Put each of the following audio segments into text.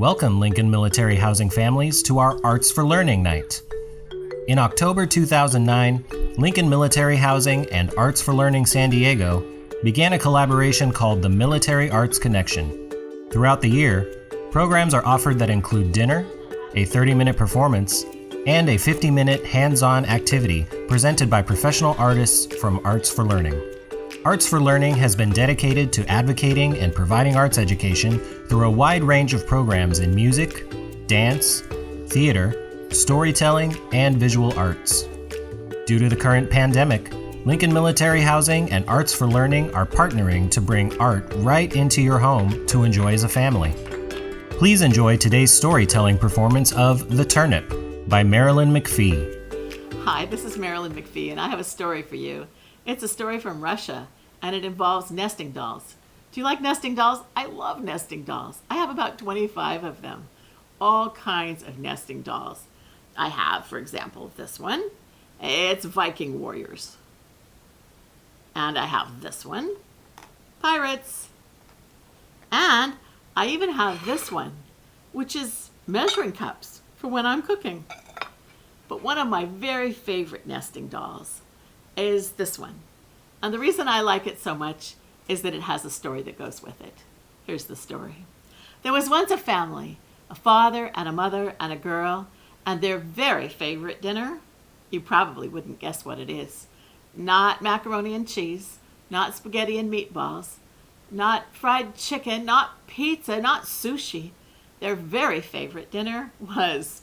Welcome, Lincoln Military Housing families, to our Arts for Learning Night. In October 2009, Lincoln Military Housing and Arts for Learning San Diego began a collaboration called the Military Arts Connection. Throughout the year, programs are offered that include dinner, a 30-minute performance, and a 50-minute hands-on activity presented by professional artists from Arts for Learning. Arts for Learning has been dedicated to advocating and providing arts education through a wide range of programs in music, dance, theater, storytelling, and visual arts. Due to the current pandemic, Lincoln Military Housing and Arts for Learning are partnering to bring art right into your home to enjoy as a family. Please enjoy today's storytelling performance of The Turnip by Marilyn McPhee. Hi, this is Marilyn McPhee, and I have a story for you. It's a story from Russia, and it involves nesting dolls. Do you like nesting dolls? I love nesting dolls. I have about 25 of them. All kinds of nesting dolls. I have, for example, this one. It's Viking warriors. And I have this one, pirates. And I even have this one, which is measuring cups for when I'm cooking. But one of my very favorite nesting dolls is this one. And the reason I like it so much is that it has a story that goes with it. Here's the story. There was once a family, a father and a mother and a girl, and their very favorite dinner, you probably wouldn't guess what it is. Not macaroni and cheese, not spaghetti and meatballs, not fried chicken, not pizza, not sushi. Their very favorite dinner was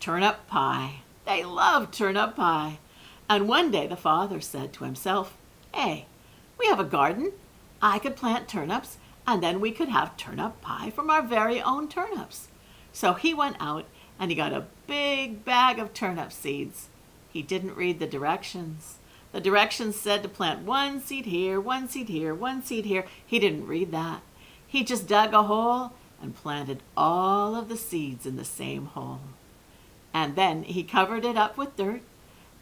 turnip pie. They loved turnip pie. And one day the father said to himself, "Hey, we have a garden. I could plant turnips, and then we could have turnip pie from our very own turnips." So he went out and he got a big bag of turnip seeds. He didn't read the directions. The directions said to plant one seed here, one seed here, one seed here. He didn't read that. He just dug a hole and planted all of the seeds in the same hole. And then he covered it up with dirt,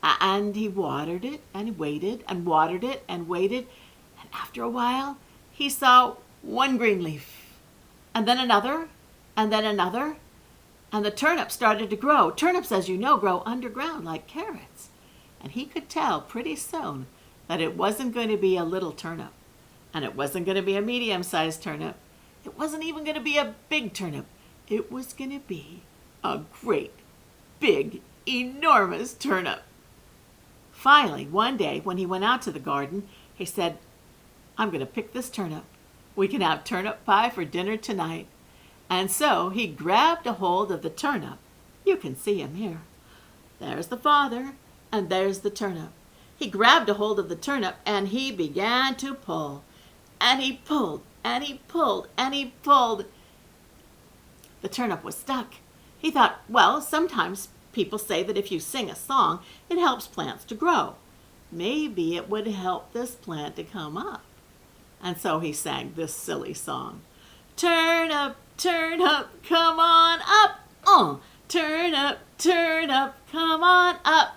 and he watered it and he waited and watered it and waited. And after a while, he saw one green leaf, and then another, and then another. And the turnip started to grow. Turnips, as you know, grow underground like carrots. And he could tell pretty soon that it wasn't going to be a little turnip. And it wasn't going to be a medium-sized turnip. It wasn't even going to be a big turnip. It was going to be a great, big, enormous turnip. Finally, one day when he went out to the garden, he said, "I'm going to pick this turnip. We can have turnip pie for dinner tonight." And so he grabbed a hold of the turnip. You can see him here. There's the father, and there's the turnip. He grabbed a hold of the turnip, and he began to pull. And he pulled, and he pulled, and he pulled. The turnip was stuck. He thought, well, sometimes people say that if you sing a song, it helps plants to grow. Maybe it would help this plant to come up. And so he sang this silly song. Turnip, turnip, come on up. Turnip, turnip, come on up.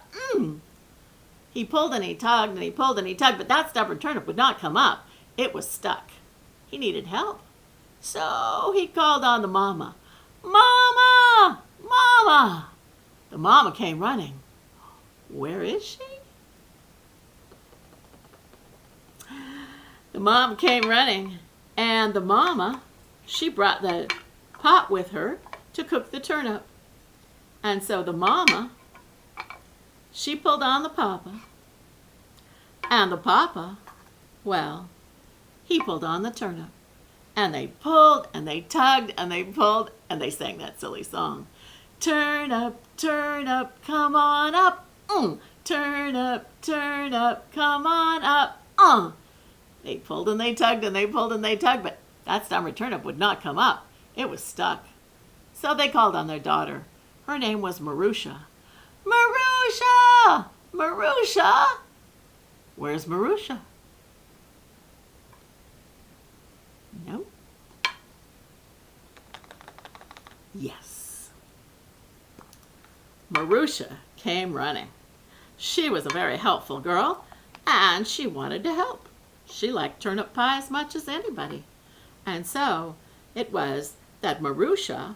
He pulled and he tugged and he pulled and he tugged, but that stubborn turnip would not come up. It was stuck. He needed help. So he called on the mama. "Mama! Mama!" The mama came running. Where is she? The mom came running, and the mama, she brought the pot with her to cook the turnip. And so the mama, she pulled on the papa, and the papa, well, he pulled on the turnip. And they pulled, and they tugged, and they pulled, and they sang that silly song. Turnip, turnip, come on up. Turnip, turnip, come on up. They pulled and they tugged and they pulled and they tugged, but that stubborn turnip would not come up. It was stuck. So they called on their daughter. Her name was Marusha. "Marusha! Marusha!" Where's Marusha? No. Yes. Marusha came running. She was a very helpful girl, and she wanted to help. She liked turnip pie as much as anybody. And so it was that Marusha,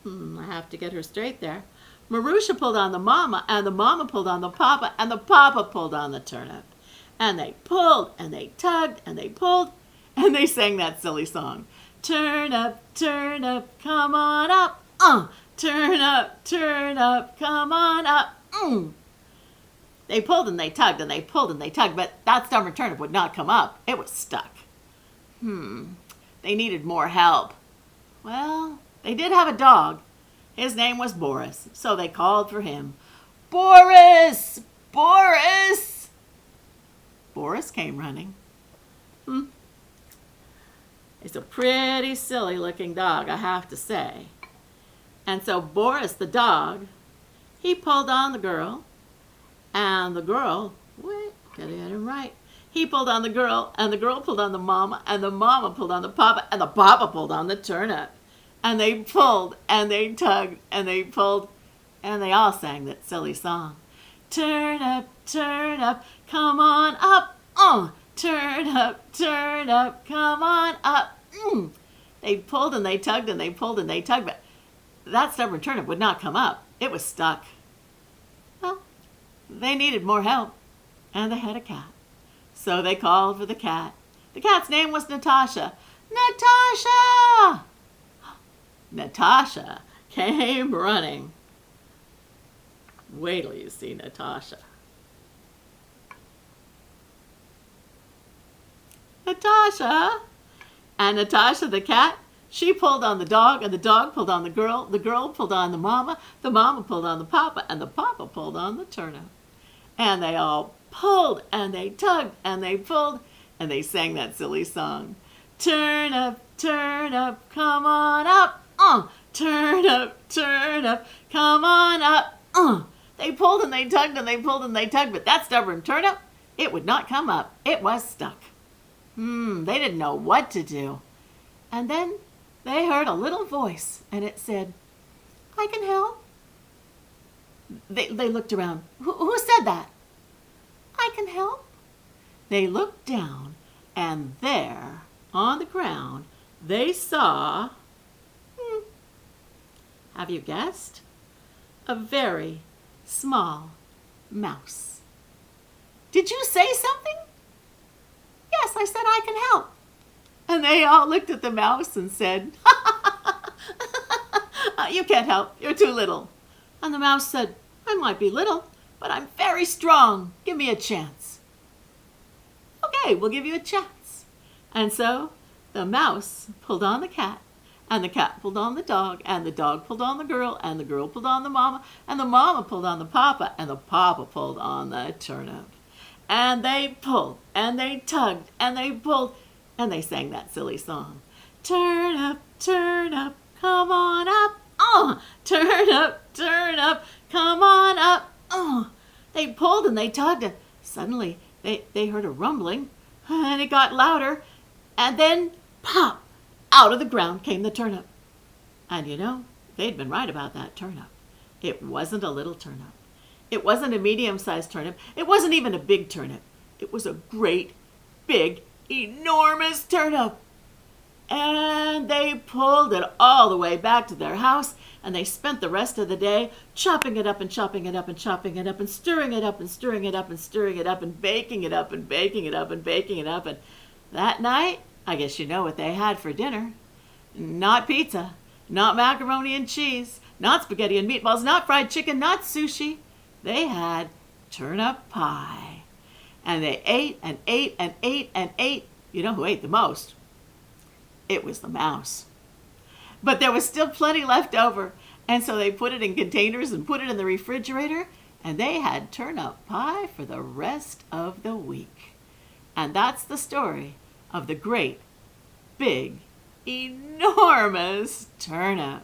I have to get her straight there, Marusha pulled on the mama, and the mama pulled on the papa, and the papa pulled on the turnip. And they pulled, and they tugged, and they pulled, and they sang that silly song. Turn up, come on up. Turn up, come on up. They pulled and they tugged and they pulled and they tugged, but that stubborn turnip would not come up. It was stuck. They needed more help. Well, they did have a dog. His name was Boris, so they called for him. Boris! Boris! Boris came running. It's a pretty silly looking dog, I have to say. And so Boris the dog, he pulled on the girl, and the girl, gotta get it right. He pulled on the girl, and the girl pulled on the mama, and the mama pulled on the papa, and the papa pulled on the turnip. And they pulled, and they tugged, and they pulled, and they all sang that silly song. Turn up, come on up. Turn up, come on up. They pulled and they tugged and they pulled and they tugged, but that stubborn turnip would not come up. It was stuck. Well, they needed more help, and they had a cat. So they called for the cat. The cat's name was Natasha. Natasha! Natasha came running. Wait till you see Natasha. Natasha! And Natasha the cat, she pulled on the dog, and the dog pulled on the girl pulled on the mama pulled on the papa, and the papa pulled on the turnip. And they all pulled, and they tugged, and they pulled, and they sang that silly song. Turn up, come on up. Turn up, come on up. They pulled and they tugged and they pulled and they tugged, but that stubborn turnip, it would not come up. It was stuck. They didn't know what to do. And then they heard a little voice, and it said, I can help. They looked around. Who said that? I can help. They looked down, and there, on the ground, they saw, have you guessed? A very small mouse. Did you say something? Yes, I said I can help. And they all looked at the mouse and said, you can't help, you're too little. And the mouse said, I might be little, but I'm very strong. Give me a chance. Okay, we'll give you a chance. And so the mouse pulled on the cat, and the cat pulled on the dog, and the dog pulled on the girl pulled on the mama pulled on the papa, and the papa pulled on the turnip. And they pulled, and they tugged, and they pulled, and they sang that silly song. Turn up, come on up. Turn up, come on up. They pulled and they tugged, and suddenly they heard a rumbling, and it got louder, and then pop! Out of the ground came the turnip. And you know, they'd been right about that turnip. It wasn't a little turnip. It wasn't a medium-sized turnip. It wasn't even a big turnip. It was a great, big, enormous turnip. And they pulled it all the way back to their house, and they spent the rest of the day chopping it up and chopping it up and chopping it up and stirring it up and stirring it up and stirring it up and baking it up and baking it up and baking it up. And that night, I guess you know what they had for dinner. Not pizza, not macaroni and cheese, not spaghetti and meatballs, not fried chicken, not sushi. They had turnip pie. And they ate and ate and ate and ate. You know who ate the most? It was the mouse. But there was still plenty left over. And so they put it in containers and put it in the refrigerator. And they had turnip pie for the rest of the week. And that's the story of the great, big, enormous turnip.